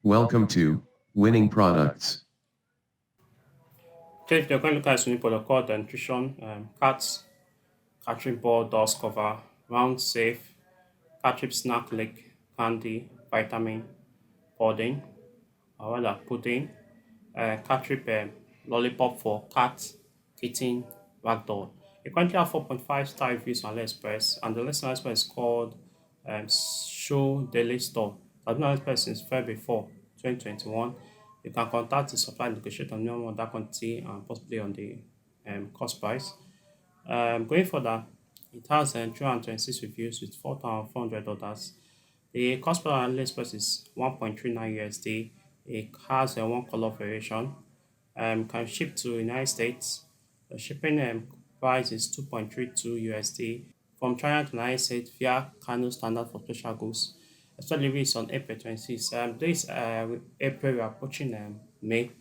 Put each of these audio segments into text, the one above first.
Welcome to Winning Products. Okay, if you're going to look at a new product called the nutrition cats, catching ball, dust cover, round safe, catching snack lick, candy, vitamin, pudding, or rather pudding, catching lollipop for cat, kitten, ragdoll. You currently have 4.5-star reviews on AliExpress, and the list on AliExpress is called Show Daily Store. I've been on AliExpress since February 4, 2021. You can contact the supplier, negotiate on minimum order quantity and possibly on the cost price. Going further, it has 326 reviews with 4,400 orders. The cost per AliExpress is 1.39 USD. It has a one color variation. Can ship to United States. The shipping price is 2.32 USD from China to United States via Kano standard for special goods. The delivery is on April 26. This April we are approaching May.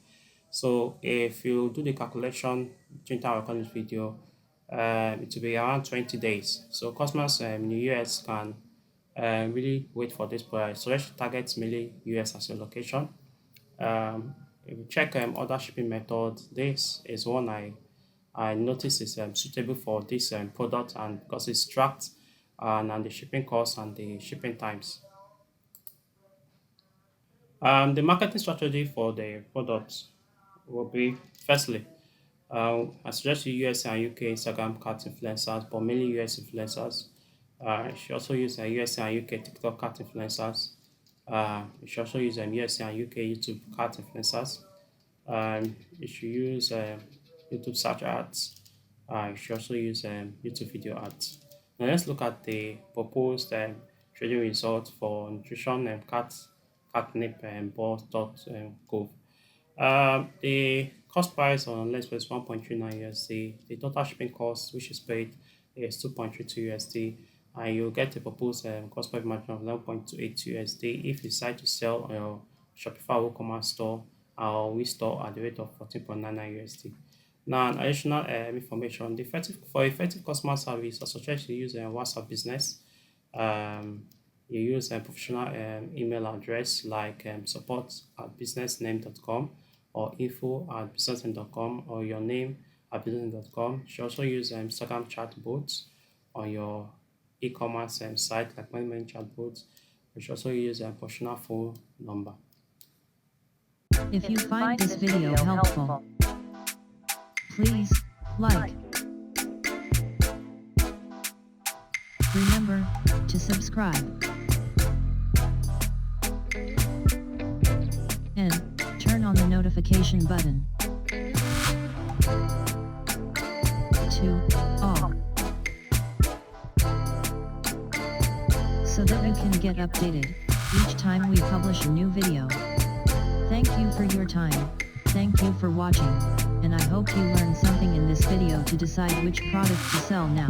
So if you do the calculation during time recording this video, it will be around 20 days. So customers in the US can really wait for this price. So let's target mainly US as a location. If you check other shipping methods, this is one I noticed is suitable for this product, and because it's tracked and the shipping costs and the shipping times. The marketing strategy for the product will be firstly, I suggest you US and UK Instagram cat influencers, but mainly US influencers. You should also use US and UK TikTok cat influencers. You should also use US and UK YouTube cat influencers. You should use YouTube search ads. You should also use YouTube video ads. Now let's look at the proposed trading results for nutrition and catnip and balls.gov. The cost price on AliExpress is 1.39 USD. The total shipping cost which is paid is 2.32 USD. And you'll get a proposed cost price margin of 11.28 USD if you decide to sell on your Shopify Woocommerce store or we store at the rate of 14.99 USD. Now, additional information: for effective customer service, I suggest you use WhatsApp Business. You use a professional email address like support@businessname.com or info@businessname.com or your name at businessname.com. You should also use Instagram chatbots on your e-commerce site like many chatbots. You should also use a professional phone number. If you find this video helpful, please like. Remember to subscribe and turn on the notification button to all so that you can get updated each time we publish a new video. Thank you for your time, thank you for watching, and I hope you learned something in this video to decide which product to sell now.